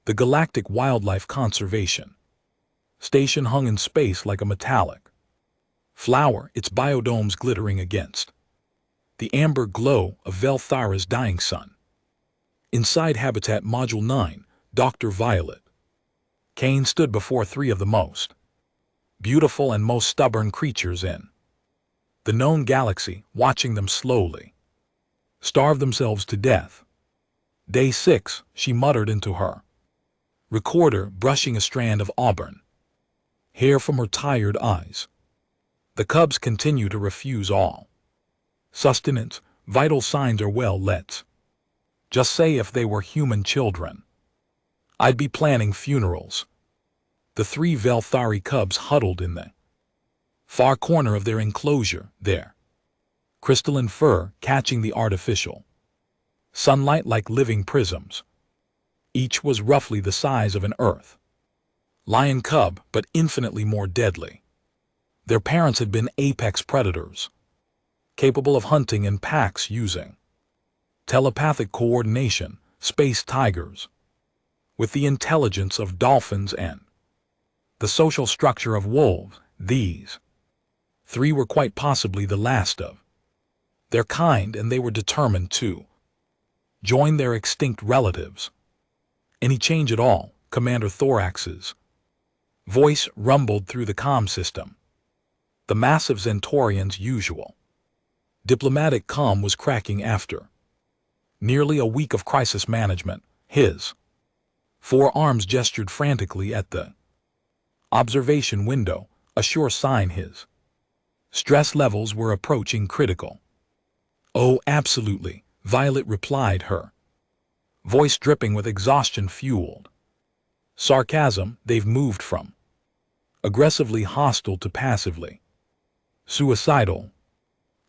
The Galactic Wildlife Conservation Station hung in space like a metallic flower, its biodomes glittering against the amber glow of Velthara's dying sun. Inside Habitat Module 9, Dr. Violet Kane stood before three of the most beautiful and most stubborn creatures in the known galaxy, watching them slowly starve themselves to death. Day 6, she muttered into her recorder, brushing a strand of auburn hair from her tired eyes. The cubs continue to refuse all sustenance. Vital signs are well, let's just say if they were human children, I'd be planning funerals. The three Velthari cubs huddled in the far corner of their enclosure, their crystalline fur catching the artificial sunlight like living prisms. Each was roughly the size of an Earth lion cub, but infinitely more deadly. Their parents had been apex predators, capable of hunting in packs using telepathic coordination, space tigers, with the intelligence of dolphins and the social structure of wolves. These three were quite possibly the last of their kind, and they were determined to join their extinct relatives. Any change at all, Commander Thorax's voice rumbled through the comm system. The massive Zentorian's usual diplomatic calm was cracking after nearly a week of crisis management. His forearms gestured frantically at the observation window, a sure sign his stress levels were approaching critical. Oh, absolutely, Violet replied, her voice dripping with exhaustion-fueled sarcasm. They've moved from aggressively hostile to passively suicidal.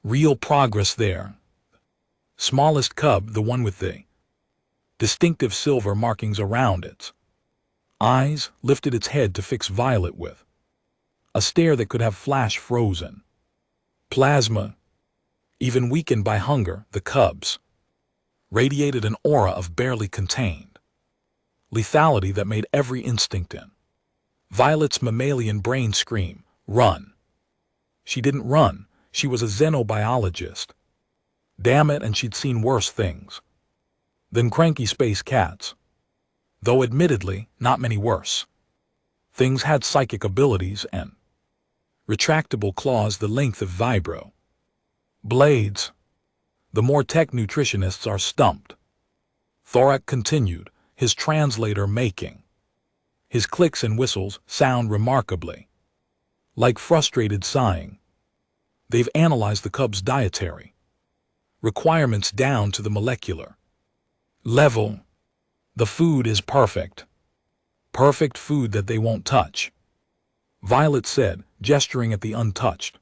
Real progress there. Smallest cub, the one with the distinctive silver markings around its eyes, lifted its head to fix Violet with a stare that could have flash-frozen plasma. Even weakened by hunger, the cubs radiated an aura of barely contained lethality that made every instinct in Violet's mammalian brain scream, run. She didn't run. She was a xenobiologist. Damn it, and she'd seen worse things than cranky space cats. Though admittedly, not many worse. Things had psychic abilities and retractable claws the length of vibro blades. The more tech nutritionists are stumped. Thorak continued, his translator making his clicks and whistles sound remarkably like frustrated sighing. They've analyzed the cub's dietary requirements down to the molecular level. The food is perfect. Perfect food that they won't touch, Violet said, gesturing at the untouched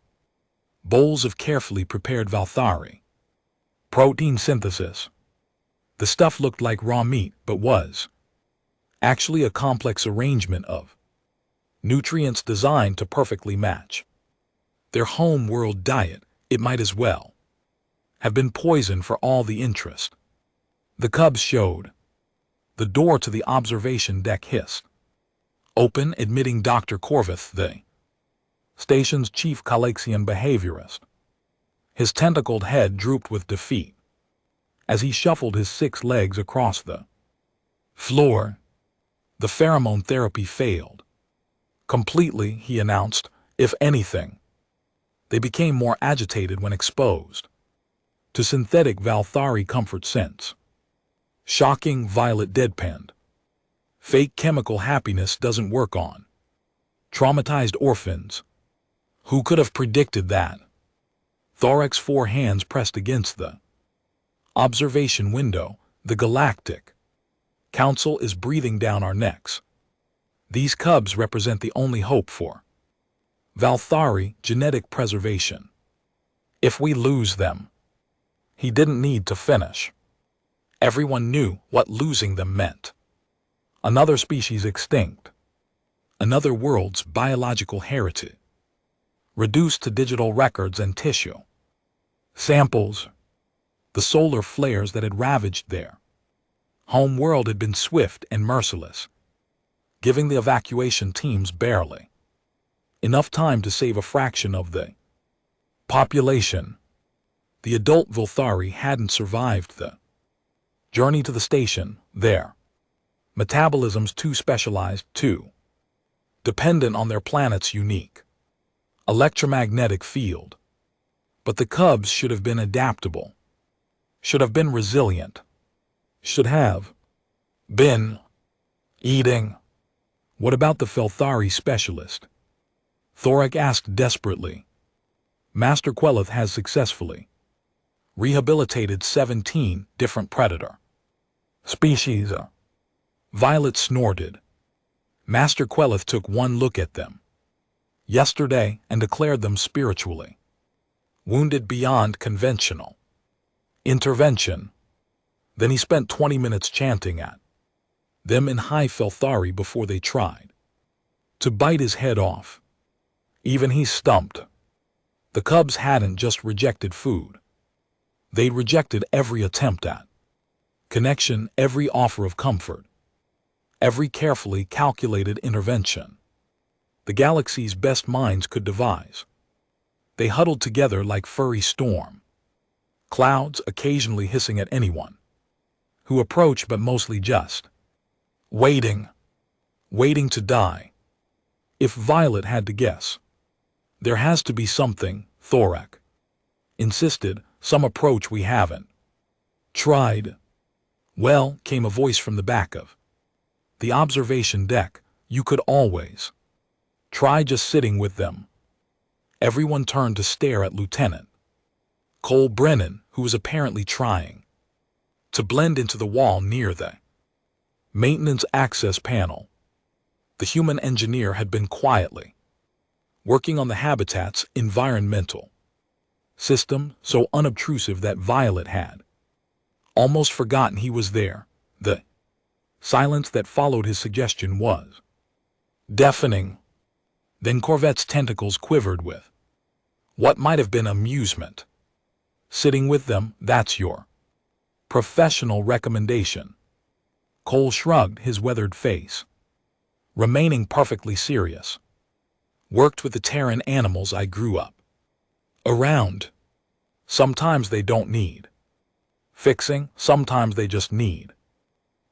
bowls of carefully prepared Velthari protein synthesis. The stuff looked like raw meat, but was actually a complex arrangement of nutrients designed to perfectly match their home world diet. It might as well have been poison for all the interest. The cubs showed. The door to the observation deck hissed open, admitting Dr. Corvith, the station's chief Calaxian behaviorist. His tentacled head drooped with defeat as he shuffled his 6 legs across the floor. The pheromone therapy failed completely, he announced. If anything, they became more agitated when exposed to synthetic Velthari comfort scents. Shocking, Violet deadpanned. Fake chemical happiness doesn't work on traumatized orphans. Who could have predicted that? Thorak's 4 hands pressed against the observation window. The Galactic Council is breathing down our necks. These cubs represent the only hope for Velthari genetic preservation. If we lose them, he didn't need to finish. Everyone knew what losing them meant. Another species extinct. Another world's biological heritage reduced to digital records and tissue samples. The solar flares that had ravaged their Home world had been swift and merciless, giving the evacuation teams barely enough time to save a fraction of the population. The adult Volthari hadn't survived the journey to the station. Their metabolisms too specialized, too dependent on their planet's unique electromagnetic field. But the cubs should have been adaptable, should have been resilient, should have been eating. What about the Felthari specialist? Thorak asked desperately. Master Queleth has successfully rehabilitated 17 different predator species. Violet snorted. Master Queleth took one look at them yesterday and declared them spiritually wounded beyond conventional intervention. Then he spent 20 minutes chanting at them in high Felthari before they tried to bite his head off. Even he stumped. The cubs hadn't just rejected food. They'd rejected every attempt at connection, every offer of comfort, every carefully calculated intervention the galaxy's best minds could devise. They huddled together like furry storm clouds, occasionally hissing at anyone who approached, but mostly just waiting to die. If Violet had to guess, there has to be something, Thorak insisted, some approach we haven't tried. Well, came a voice from the back of the observation deck, you could always try just sitting with them. Everyone turned to stare at Lieutenant Cole Brennan, who was apparently trying to blend into the wall near the maintenance access panel. The human engineer had been quietly working on the habitat's environmental system, so unobtrusive that Violet had almost forgotten he was there. The silence that followed his suggestion was deafening. Then Corvette's tentacles quivered with what might have been amusement. Sitting with them, that's your professional recommendation. Cole shrugged his weathered face, remaining perfectly serious. Worked with the Terran animals I grew up around. Sometimes they don't need fixing, sometimes they just need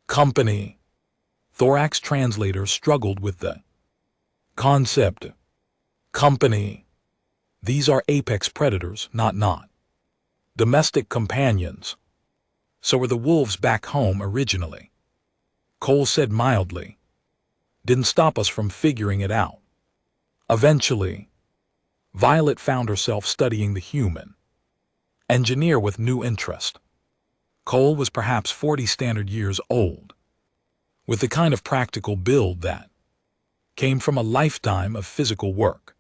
company. Thorak's translator struggled with the concept. Company. These are apex predators, not domestic companions. So were the wolves back home originally. Cole said mildly. Didn't stop us from figuring it out. Eventually, Violet found herself studying the human engineer with new interest. Cole was perhaps 40 standard years old, with the kind of practical build that came from a lifetime of physical work.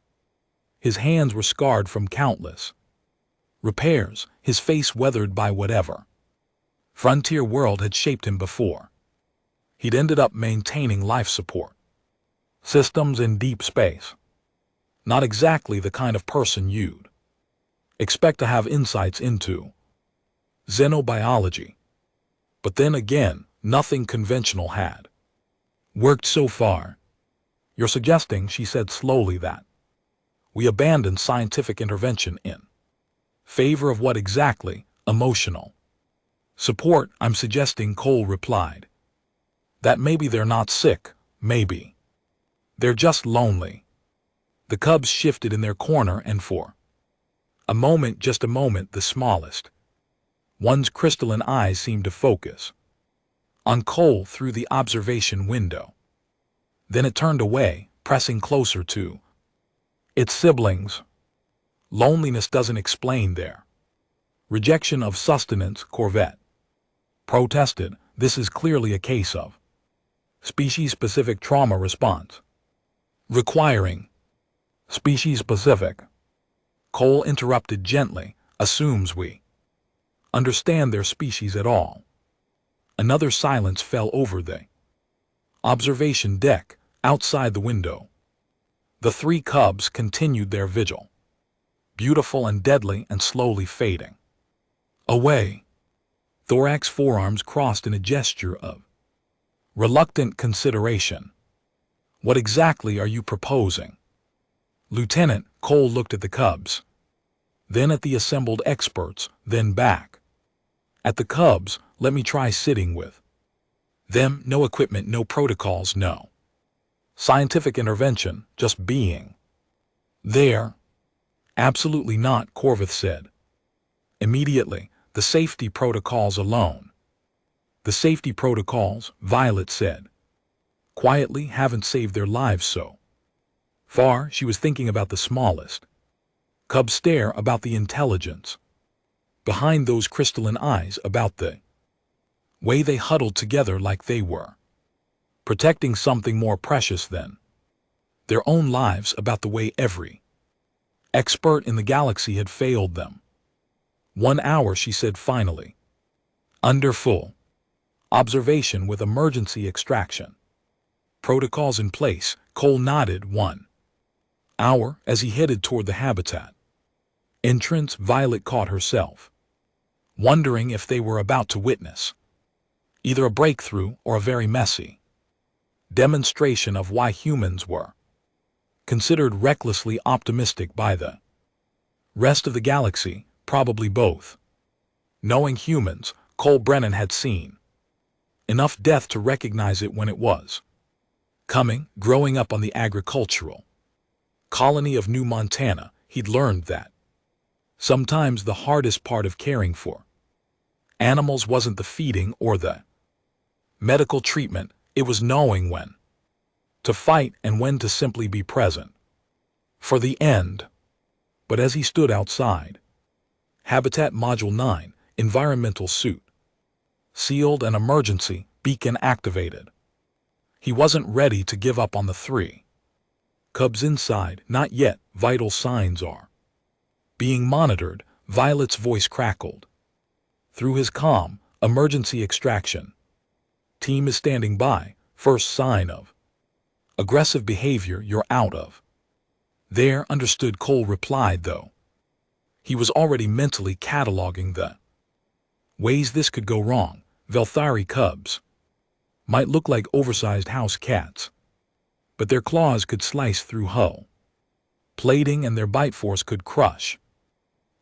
His hands were scarred from countless repairs, his face weathered by whatever frontier world had shaped him before. He'd ended up maintaining life support systems in deep space. Not exactly the kind of person you'd expect to have insights into xenobiology. But then again, nothing conventional had worked so far. You're suggesting, she said slowly, that we abandon scientific intervention in favor of what exactly? Emotional support. I'm suggesting, Cole replied, that maybe they're not sick, maybe they're just lonely. The cubs shifted in their corner, and for a moment, just a moment, the smallest one's crystalline eyes seemed to focus on Cole through the observation window. Then it turned away, pressing closer to its siblings. Loneliness doesn't explain their rejection of sustenance, Corvette protested. This is clearly a case of species-specific trauma response, requiring species-specific. Cole interrupted gently, assumes we understand their species at all. Another silence fell over the observation deck outside the window. The three cubs continued their vigil, beautiful and deadly and slowly fading away. thorax forearms crossed in a gesture of reluctant consideration. What exactly are you proposing? Lieutenant, Cole looked at the cubs, then at the assembled experts, then back. At the cubs, let me try sitting with them. No equipment, no protocols, no scientific intervention, just being there. Absolutely not, Corvith said. Immediately, the safety protocols alone. The safety protocols, Violet said. Quietly, haven't saved their lives so far. She was thinking about the smallest cub stare, about the intelligence behind those crystalline eyes, about the way they huddled together like they were protecting something more precious than their own lives, about the way every expert in the galaxy had failed them. 1 hour, she said finally. Under full observation with emergency extraction protocols in place. Cole nodded. 1 hour. As he headed toward the habitat entrance, Violet caught herself wondering if they were about to witness either a breakthrough or a very messy demonstration of why humans were considered recklessly optimistic by the rest of the galaxy, probably both. Knowing humans, Cole Brennan had seen enough death to recognize it when it was coming. Growing up on the agricultural colony of New Montana, he'd learned that sometimes the hardest part of caring for animals wasn't the feeding or the medical treatment, it was knowing when to fight and when to simply be present for the end. But as he stood outside Habitat Module 9, environmental suit sealed and emergency beacon activated, he wasn't ready to give up on the 3 cubs inside. Not yet. Vital signs are being monitored. Violet's voice crackled through his comm. Emergency extraction team is standing by. First sign of aggressive behavior, you're out of there. Understood, Cole replied, though he was already mentally cataloging the ways this could go wrong. Velthari cubs might look like oversized house cats, but their claws could slice through hull plating and their bite force could crush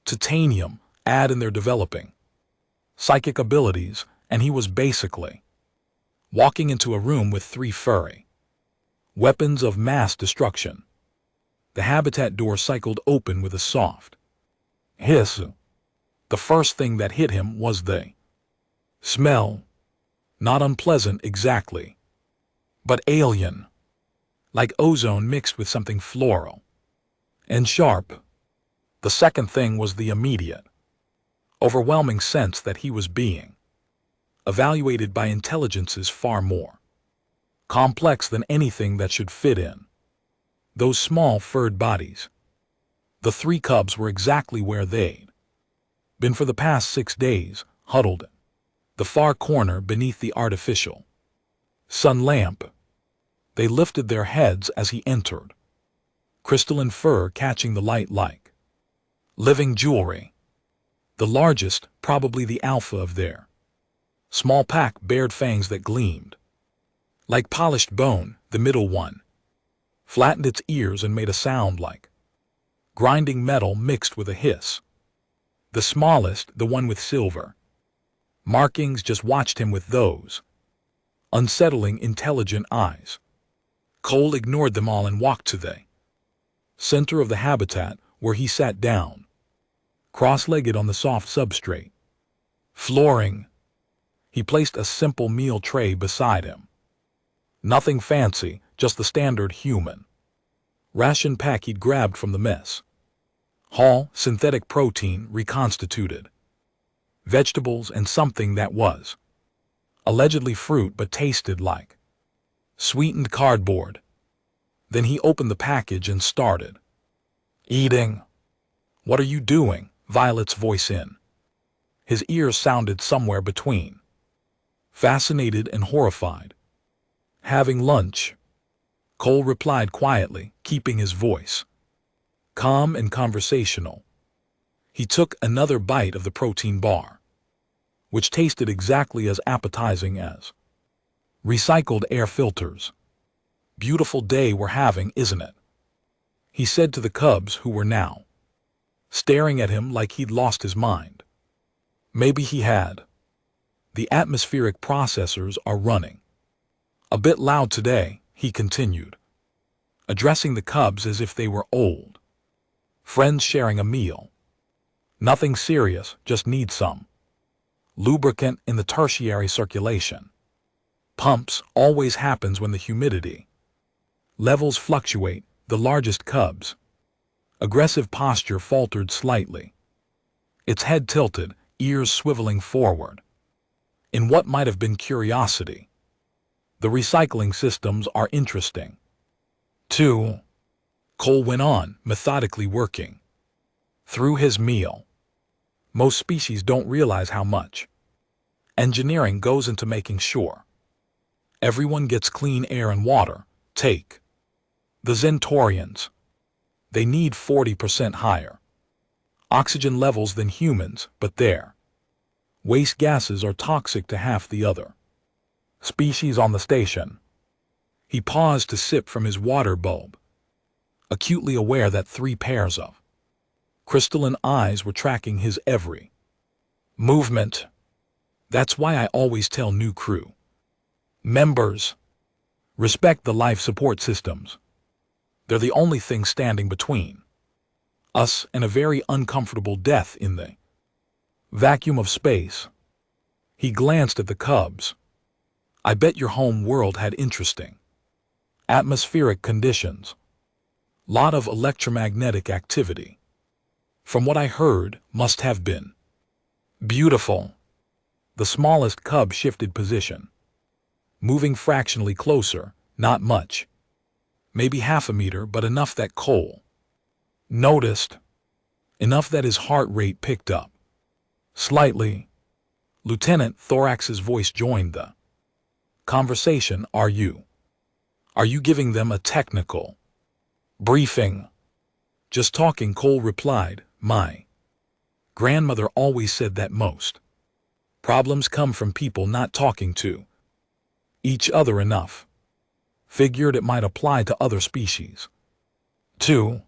titanium. Add in their developing psychic abilities, and he was basically walking into a room with 3 furry weapons of mass destruction. The habitat door cycled open with a soft hiss. The first thing that hit him was the smell. Not unpleasant exactly, but alien, like ozone mixed with something floral and sharp. The second thing was the immediate, overwhelming sense that he was being evaluated by intelligences far more complex than anything that should fit in those small furred bodies. The 3 cubs were exactly where they'd been for the past 6 days, huddled in the far corner beneath the artificial sun lamp. They lifted their heads as he entered, crystalline fur catching the light like living jewelry. The largest, probably the alpha of their small pack, bared fangs that gleamed like polished bone. The middle one flattened its ears and made a sound like grinding metal mixed with a hiss. The smallest, the one with silver markings, just watched him with those unsettling, intelligent eyes. Cole ignored them all and walked to the center of the habitat, where he sat down, cross-legged on the soft substrate flooring. He placed a simple meal tray beside him. Nothing fancy, just the standard human ration pack he'd grabbed from the mess hall. Synthetic protein, reconstituted vegetables, and something that was allegedly fruit but tasted like sweetened cardboard. Then he opened the package and started eating. What are you doing? Violet's voice in his ears sounded somewhere between fascinated and horrified. Having lunch, Cole replied quietly, keeping his voice calm and conversational. He took another bite of the protein bar. which tasted exactly as appetizing as recycled air filters. Beautiful day we're having, isn't it? He said to the cubs who were now staring at him like he'd lost his mind. Maybe he had. The atmospheric processors are running a bit loud today, he continued, addressing the cubs as if they were old friends sharing a meal. Nothing serious, just need some lubricant in the tertiary circulation. Pumps always happens when the humidity levels fluctuate. The largest cub's aggressive posture faltered slightly, its head tilted, ears swiveling forward. In what might have been curiosity, the recycling systems are interesting. 2. Cole went on, methodically working through his meal. Most species don't realize how much engineering goes into making sure everyone gets clean air and water. Take the Centaurians. They need 40% higher oxygen levels than humans, but their waste gases are toxic to half the other species on the station. He paused to sip from his water bulb, acutely aware that 3 pairs of crystalline eyes were tracking his every movement. That's why I always tell new crew members, respect the life support systems. They're the only thing standing between us and a very uncomfortable death in the vacuum of space. He glanced at the cubs. I bet your home world had interesting atmospheric conditions. Lot of electromagnetic activity. From what I heard, must have been beautiful. The smallest cub shifted position, moving fractionally closer, not much. Maybe half a meter, but enough that Cole noticed. Enough that his heart rate picked up slightly. Lieutenant Thorax's voice joined the conversation. Are you giving them a technical briefing? Just talking, Cole replied. My grandmother always said that most problems come from people not talking to each other enough. Figured it might apply to other species. 2.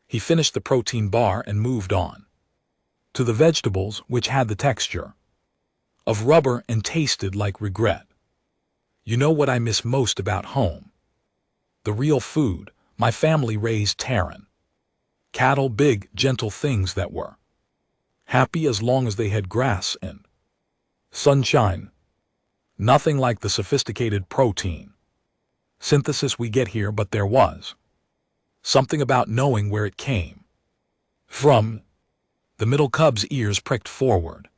He finished the protein bar and moved on to the vegetables, which had the texture of rubber and tasted like regret. You know what I miss most about home? The real food. My family raised Terran cattle, big, gentle things that were happy as long as they had grass and sunshine. Nothing like the sophisticated protein synthesis we get here, but there was something about knowing where it came from. The middle cub's ears pricked forward.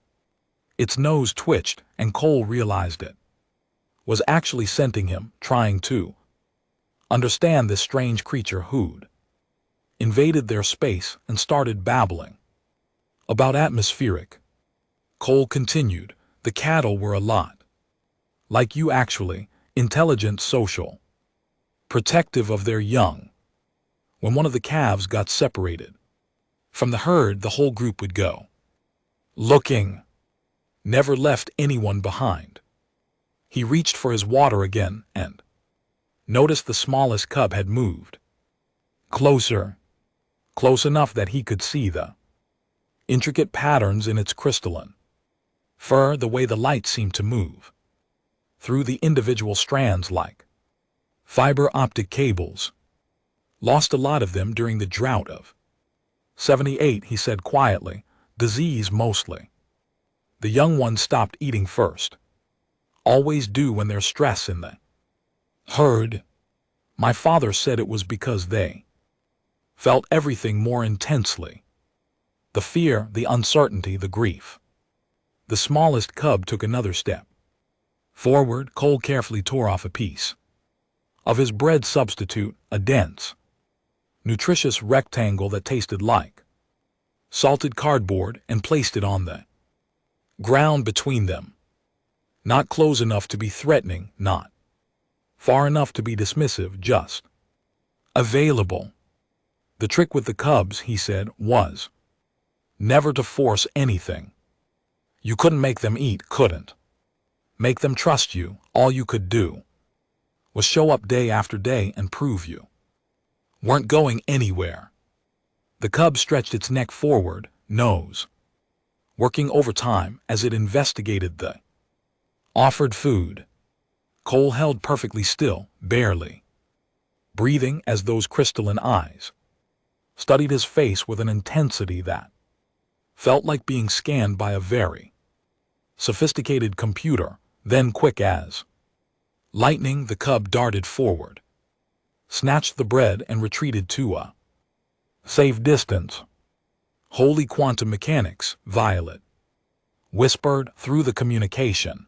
Its nose twitched, and Cole realized it was actually scenting him, trying to understand this strange creature who'd invaded their space and started babbling about atmospheric. Cole continued, the cattle were a lot like you, actually, intelligent, social, protective of their young. When one of the calves got separated from the herd, the whole group would go looking. Never left anyone behind. He reached for his water again and noticed the smallest cub had moved closer, close enough that he could see the intricate patterns in its crystalline fur, the way the light seemed to move through the individual strands like fiber optic cables. Lost a lot of them during the drought of 78, he said quietly. Disease mostly. The young ones stopped eating first. Always do when there's stress in the herd. My father said it was because they felt everything more intensely. The fear, the uncertainty, the grief. The smallest cub took another step forward. Cole carefully tore off a piece of his bread substitute, a dense, nutritious rectangle that tasted like salted cardboard, and placed it on the ground between them. Not close enough to be threatening, not far enough to be dismissive, just available. The trick with the cubs, he said, was never to force anything You couldn't make them eat, couldn't make them trust you. All you could do was show up day after day and prove you weren't going anywhere. The cub stretched its neck forward, nose working overtime as it investigated the offered food. Cole held perfectly still, barely breathing, as those crystalline eyes studied his face with an intensity that felt like being scanned by a very sophisticated computer. Then, quick as lightning, the cub darted forward, snatched the bread, and retreated to a safe distance. Holy quantum mechanics, Violet whispered through the communication.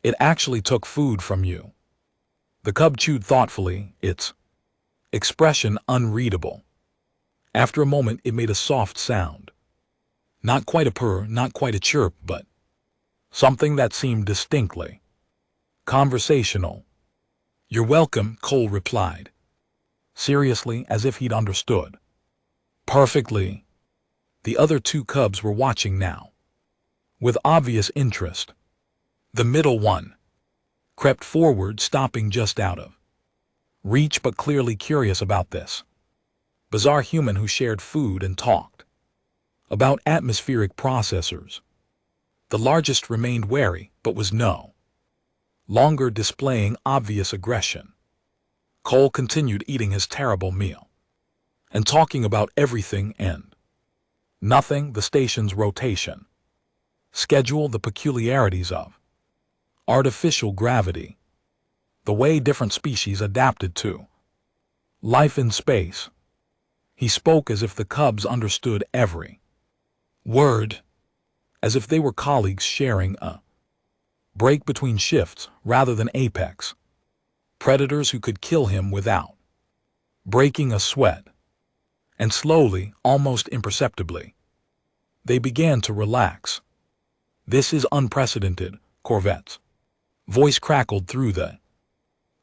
It actually took food from you. The cub chewed thoughtfully, its expression unreadable. After a moment, it made a soft sound. Not quite a purr, not quite a chirp, but something that seemed distinctly conversational. You're welcome, Cole replied, seriously, as if he'd understood perfectly. The other two cubs were watching now, with obvious interest. The middle one crept forward, stopping just out of reach, but clearly curious about this bizarre human who shared food and talked about atmospheric processors. The largest remained wary, but was no longer displaying obvious aggression. Cole continued eating his terrible meal and talking about everything and nothing: the station's rotation schedule, the peculiarities of artificial gravity, the way different species adapted to life in space. He spoke as if the cubs understood every word, as if they were colleagues sharing a break between shifts rather than apex predators who could kill him without breaking a sweat. And slowly, almost imperceptibly, they began to relax. This is unprecedented, Corvette's voice crackled through the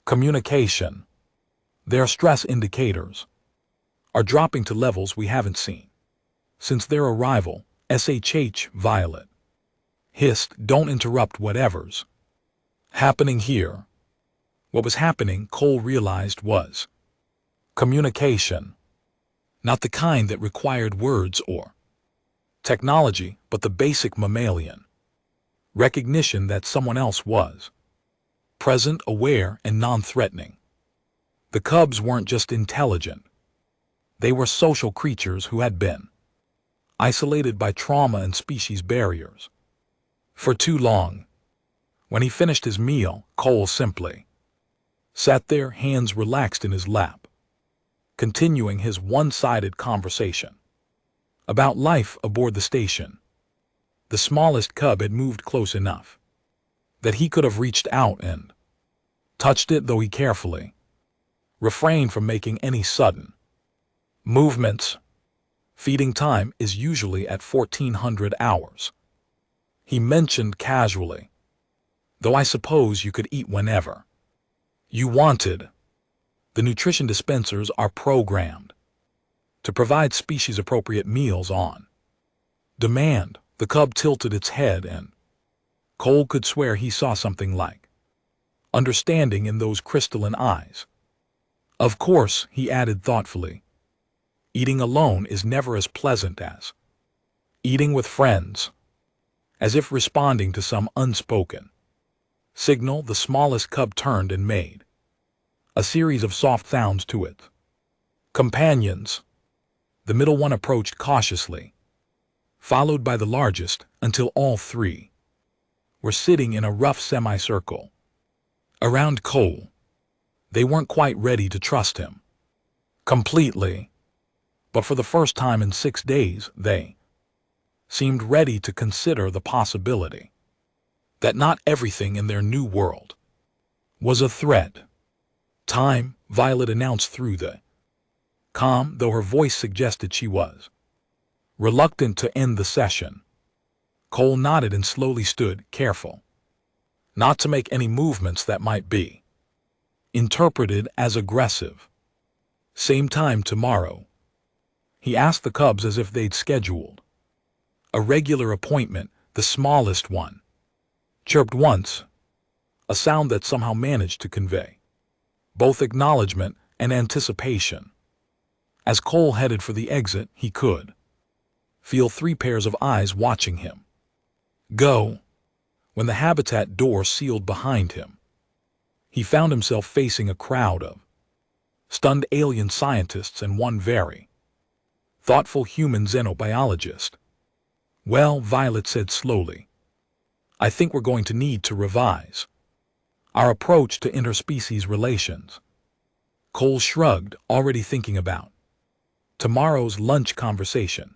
communication. Their stress indicators are dropping to levels we haven't seen since their arrival. SHH, Violet hissed, don't interrupt whatever's happening here. What was happening, Cole realized, was communication. Not the kind that required words or technology, but the basic mammalian recognition that someone else was present, aware, and non-threatening. The cubs weren't just intelligent. They were social creatures who had been isolated by trauma and species barriers for too long. When he finished his meal, Cole simply sat there, hands relaxed in his lap, continuing his one-sided conversation about life aboard the station. The smallest cub had moved close enough that he could have reached out and touched it, though he carefully refrained from making any sudden movements. Feeding time is usually at 1400 hours, he mentioned casually, though I suppose you could eat whenever you wanted. The nutrition dispensers are programmed to provide species-appropriate meals on demand. The cub tilted its head, and Cole could swear he saw something like understanding in those crystalline eyes. Of course, he added thoughtfully, eating alone is never as pleasant as eating with friends. As if responding to some unspoken signal, the smallest cub turned and made a series of soft sounds to its companions. The middle one approached cautiously, followed by the largest, until all three were sitting in a rough semicircle around Cole. They weren't quite ready to trust him completely, but for the first time in 6 days, they seemed ready to consider the possibility that not everything in their new world was a threat. Time, Violet announced through the comm, though her voice suggested she was reluctant to end the session. Cole nodded and slowly stood, careful not to make any movements that might be interpreted as aggressive. Same time tomorrow, he asked the cubs as if they'd scheduled a regular appointment. The smallest one chirped once, a sound that somehow managed to convey both acknowledgement and anticipation. As Cole headed for the exit, he could feel 3 pairs of eyes watching him. Go. When the habitat door sealed behind him, he found himself facing a crowd of stunned alien scientists and one very thoughtful human xenobiologist. Well, Violet said slowly, I think we're going to need to revise our approach to interspecies relations. Cole shrugged, already thinking about tomorrow's lunch conversation.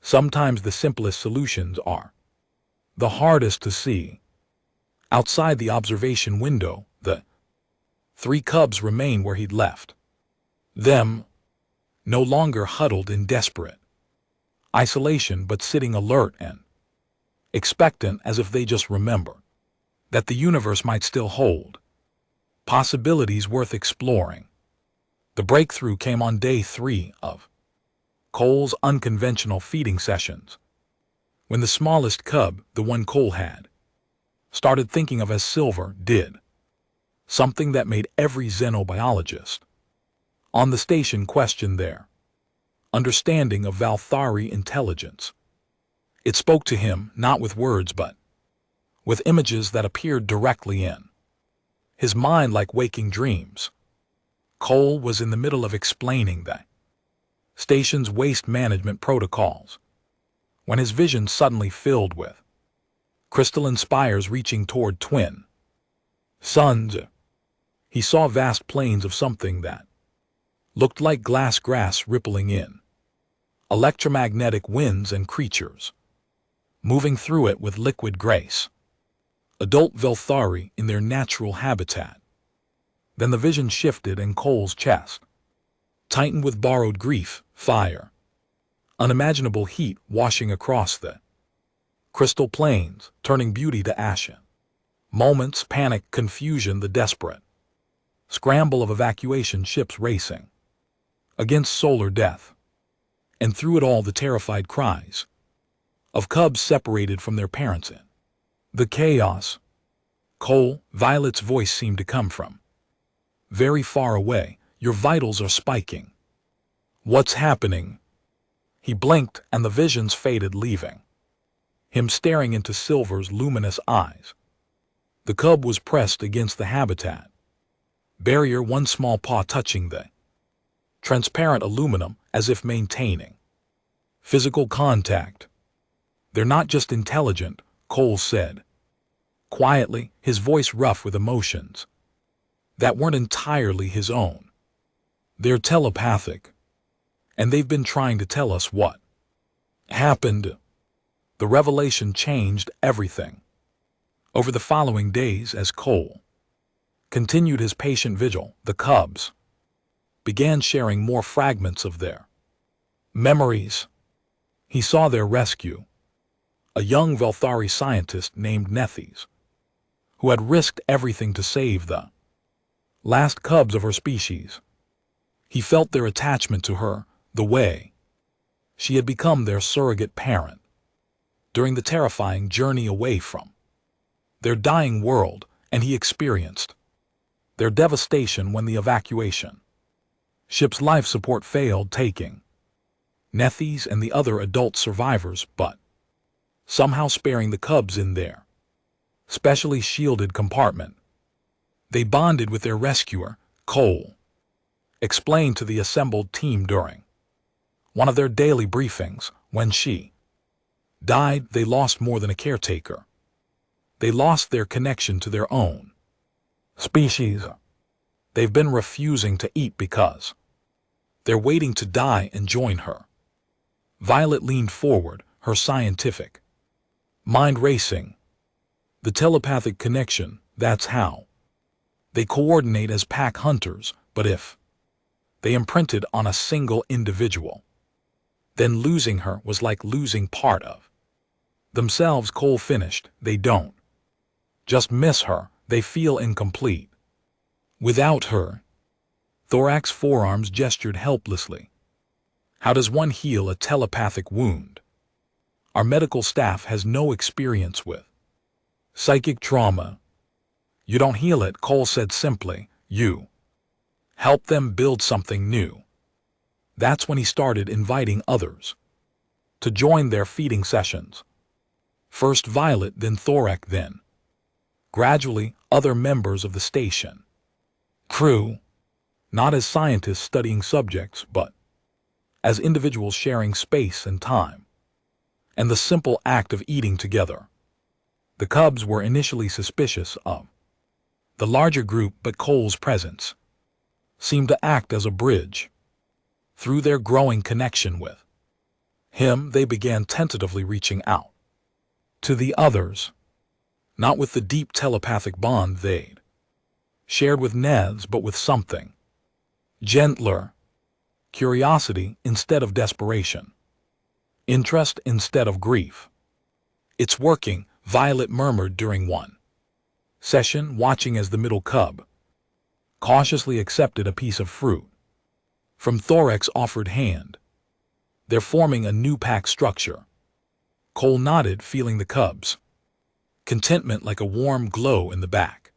Sometimes the simplest solutions are the hardest to see. Outside the observation window, the 3 cubs remained where he'd left them, no longer huddled in desperate isolation but sitting alert and expectant, as if they just remembered that the universe might still hold possibilities worth exploring. The breakthrough came on day 3 of Cole's unconventional feeding sessions, when the smallest cub, the one Cole had started thinking of as Silver, did something that made every xenobiologist on the station question their understanding of Valthari intelligence. It spoke to him not with words but with images that appeared directly in his mind like waking dreams. Cole was in the middle of explaining the station's waste management protocols when his vision suddenly filled with crystalline spires reaching toward twin suns. He saw vast plains of something that looked like glass grass rippling in electromagnetic winds and creatures moving through it with liquid grace. Adult Velthari in their natural habitat. Then the vision shifted and Cole's chest tightened with borrowed grief, fire, unimaginable heat washing across the crystal plains, turning beauty to ashen. Moments, panic, confusion, the desperate scramble of evacuation ships racing against solar death. And through it all, the terrified cries of cubs separated from their parents in the chaos. Cole, Violet's voice seemed to come from very far away. Your vitals are spiking. What's happening? He blinked and the visions faded, leaving him staring into Silver's luminous eyes. The cub was pressed against the habitat barrier, one small paw touching the transparent aluminum as if maintaining physical contact. They're not just intelligent, Cole said quietly, his voice rough with emotions that weren't entirely his own. They're telepathic, and they've been trying to tell us what happened. The revelation changed everything. Over the following days, as Cole continued his patient vigil, the cubs began sharing more fragments of their memories. He saw their rescue, a young Velthari scientist named Nethes, who had risked everything to save the last cubs of her species. He felt their attachment to her, the way she had become their surrogate parent during the terrifying journey away from their dying world, and he experienced their devastation when the evacuation ship's life support failed, taking Nethes and the other adult survivors, but somehow sparing the cubs in their specially shielded compartment. They bonded with their rescuer, Cole explained to the assembled team during one of their daily briefings. When she died, they lost more than a caretaker. They lost their connection to their own species. They've been refusing to eat because they're waiting to die and join her. Violet leaned forward, her scientific mind racing. The telepathic connection, that's how they coordinate as pack hunters, but if they imprinted on a single individual, then losing her was like losing part of themselves. Cole finished. They don't just miss her, they feel incomplete without her. Thorax forearms gestured helplessly. How does one heal a telepathic wound? our medical staff has no experience with. Psychic trauma. You don't heal it, Cole said simply. You help them build something new. That's when he started inviting others to join their feeding sessions. First Violet, then Thorek, then gradually other members of the station crew, not as scientists studying subjects, but as individuals sharing space and time, and the simple act of eating together. The cubs were initially suspicious of the larger group, but Cole's presence seemed to act as a bridge. Through their growing connection with him, they began tentatively reaching out to the others, not with the deep telepathic bond they'd shared with Nez, but with something gentler, curiosity instead of desperation, interest instead of grief. It's working, Violet murmured during one session, watching as the middle cub cautiously accepted a piece of fruit from Thorek's offered hand. They're forming a new pack structure. Cole nodded, feeling the cub's contentment like a warm glow in the back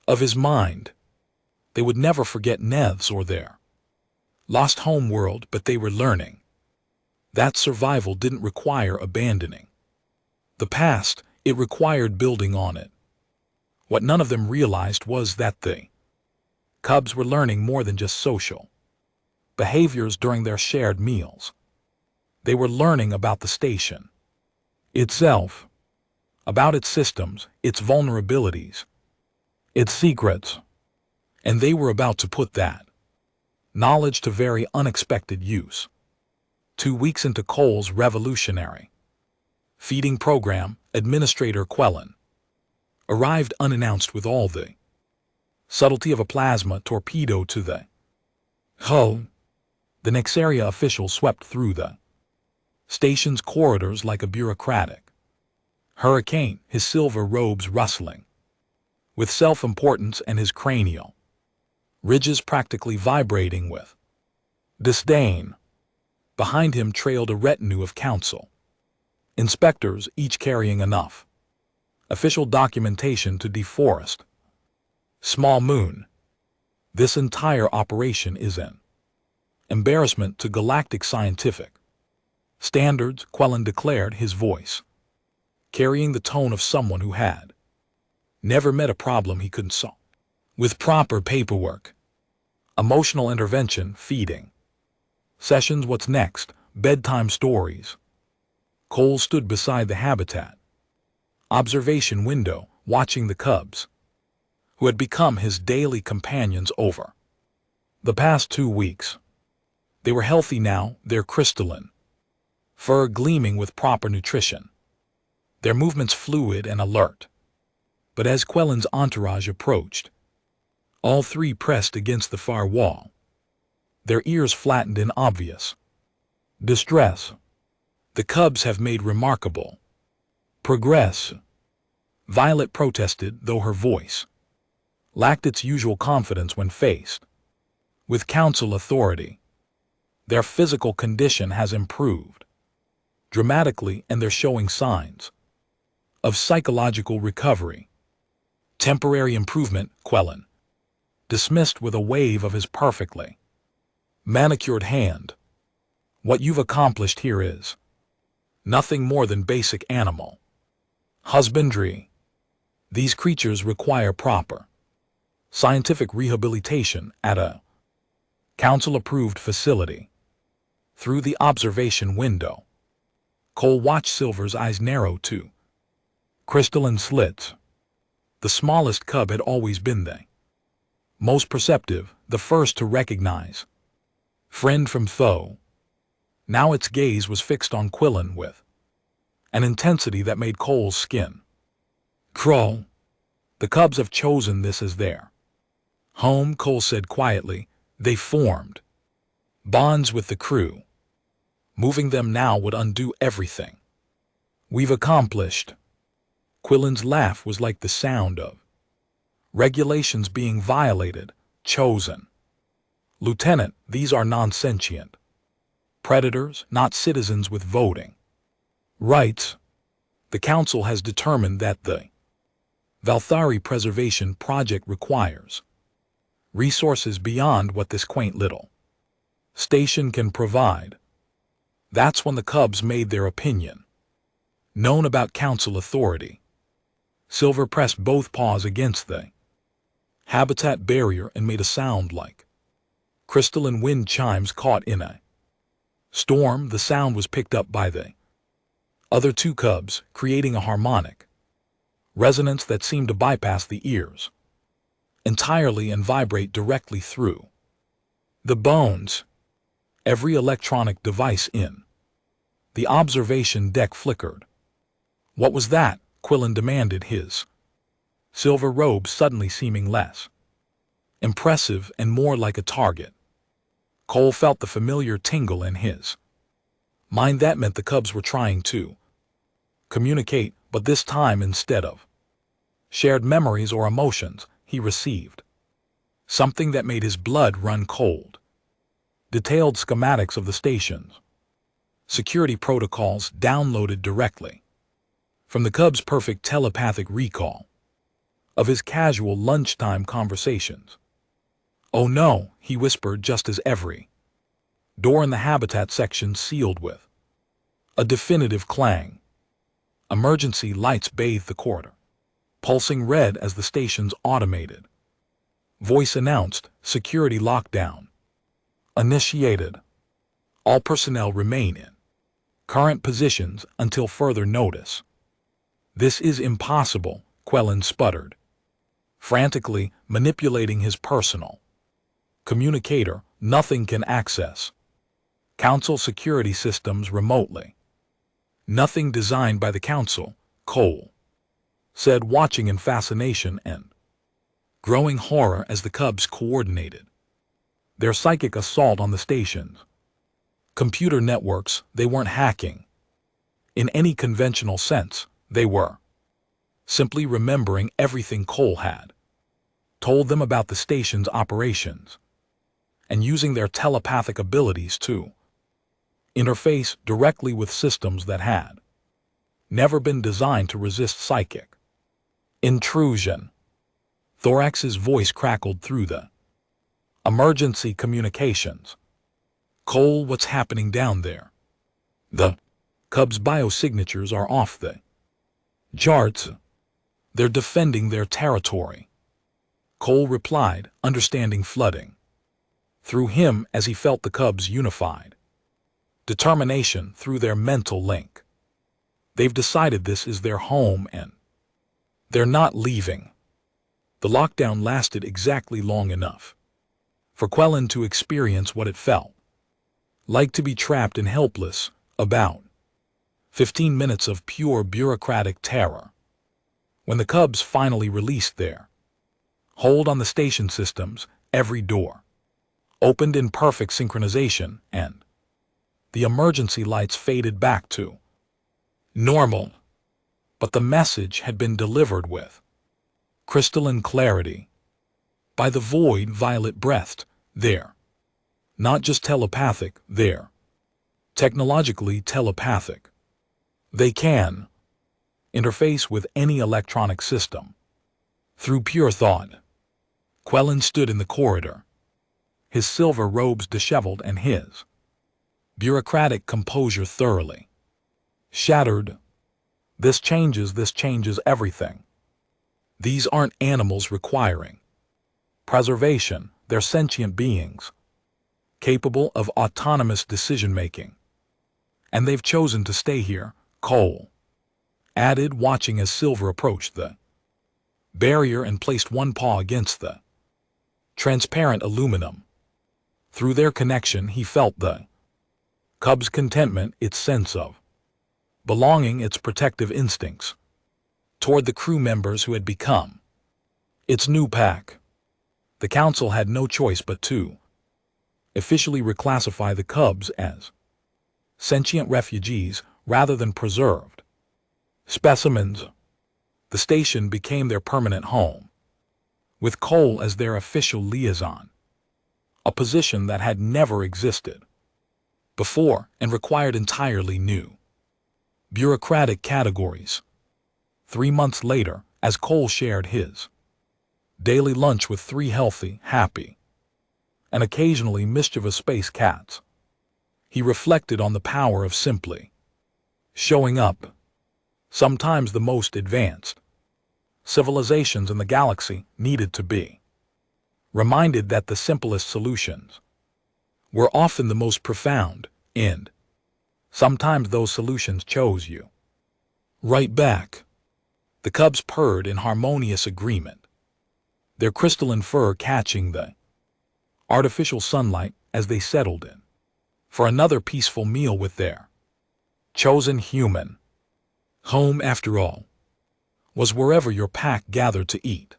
of his mind. They would never forget Nev's or their lost home world, but they were learning that survival didn't require abandoning the past, it required building on it. What none of them realized was that the cubs were learning more than just social behaviors during their shared meals. They were learning about the station itself, about its systems, its vulnerabilities, its secrets, and they were about to put that knowledge to very unexpected use. 2 weeks into Cole's revolutionary feeding program, Administrator Quellen arrived unannounced with all the subtlety of a plasma torpedo to the hull. The Nexaria official swept through the station's corridors like a bureaucratic hurricane, his silver robes rustling with self-importance and his cranial ridges practically vibrating with disdain. Behind him trailed a retinue of council inspectors, each carrying enough official documentation to deforest Small Moon. This entire operation is an embarrassment to galactic scientific standards, Quellen declared, his voice carrying the tone of someone who had never met a problem he couldn't solve. With proper paperwork, emotional intervention, feeding sessions, what's next? Bedtime stories. Cole stood beside the habitat observation window, watching the cubs, who had become his daily companions over the past 2 weeks. They were healthy now, their crystalline fur gleaming with proper nutrition, their movements fluid and alert. But as Quellen's entourage approached, all three pressed against the far wall, their ears flattened in obvious distress. The cubs have made remarkable progress, Violet protested, though her voice lacked its usual confidence when faced with council authority. Their physical condition has improved dramatically, and they're showing signs of psychological recovery. Temporary improvement, Quellen dismissed with a wave of his perfectly manicured hand. What you've accomplished here is nothing more than basic animal husbandry. These creatures require proper scientific rehabilitation at a council-approved facility. Through the observation window, Cole watched Silver's eyes narrow to crystalline slits. The smallest cub had always been the most perceptive, the first to recognize friend from foe. Now its gaze was fixed on Quellen with an intensity that made Cole's skin crawl. The cubs have chosen this as their home, Cole said quietly. They formed bonds with the crew. Moving them now would undo everything we've accomplished. Quillen's laugh was like the sound of regulations being violated. Chosen. Lieutenant, these are non-sentient predators, not citizens with voting Writes, the Council has determined that the Valthari Preservation Project requires resources beyond what this quaint little station can provide. That's when the Cubs made their opinion known about Council authority. Silver pressed both paws against the habitat barrier and made a sound like crystalline wind chimes caught in a storm. The sound was picked up by the other two cubs, creating a harmonic resonance that seemed to bypass the ears entirely and vibrate directly through the bones. Every electronic device in the observation deck flickered. What was that? Quillen demanded, his silver robe suddenly seeming less impressive and more like a target. Cole felt the familiar tingle in his mind. That meant the cubs were trying to communicate, but this time instead of shared memories or emotions, he received something that made his blood run cold. Detailed schematics of the station's security protocols downloaded directly from the Cub's perfect telepathic recall of his casual lunchtime conversations. "Oh no," he whispered just as every door in the habitat section sealed with a definitive clang. Emergency lights bathed the corridor, pulsing red as the station's automated voice announced, "Security lockdown initiated. All personnel remain in current positions until further notice." "This is impossible," Quellen sputtered, frantically manipulating his personal communicator. "Nothing can access Council security systems remotely." "Nothing designed by the Council," Cole said, watching in fascination and growing horror as the Cubs coordinated their psychic assault on the station's computer networks. They weren't hacking in any conventional sense. They were simply remembering everything Cole had told them about the station's operations and using their telepathic abilities to interface directly with systems that had never been designed to resist psychic intrusion. Thorax's voice crackled through the emergency communications. "Cole, what's happening down there?" "The Cubs' biosignatures are off the charts. They're defending their territory," Cole replied, understanding flooding through him as he felt the Cubs' unified determination through their mental link. "They've decided this is their home and they're not leaving." The lockdown lasted exactly long enough for Quellen to experience what it felt like to be trapped and helpless. About 15 minutes of pure bureaucratic terror. When the Cubs finally released their hold on the station systems, every door opened in perfect synchronization and the emergency lights faded back to normal. But the message had been delivered with crystalline clarity by the void violet-breathed. "They're not just telepathic, they're technologically telepathic. They can interface with any electronic system through pure thought." Quellen stood in the corridor, his silver robes disheveled and his bureaucratic composure thoroughly shattered. This changes everything. These aren't animals requiring preservation. They're sentient beings, capable of autonomous decision-making. And they've chosen to stay here, Cole added, watching as Silver approached the barrier and placed one paw against the transparent aluminum. Through their connection, he felt the Cub's contentment, its sense of belonging, its protective instincts toward the crew members who had become its new pack. The Council had no choice but to officially reclassify the Cubs as sentient refugees rather than preserved specimens. The station became their permanent home, with Cole as their official liaison, a position that had never existed before and required entirely new Bureaucratic categories. 3 months later, as Cole shared his daily lunch with 3 healthy, happy, and occasionally mischievous space cats, he reflected on the power of simply showing up. Sometimes the most advanced civilizations in the galaxy needed to be reminded that the simplest solutions were often the most profound, and sometimes those solutions chose you. Right back. The cubs purred in harmonious agreement, their crystalline fur catching the artificial sunlight as they settled in for another peaceful meal with their chosen human. Home, after all, was wherever your pack gathered to eat.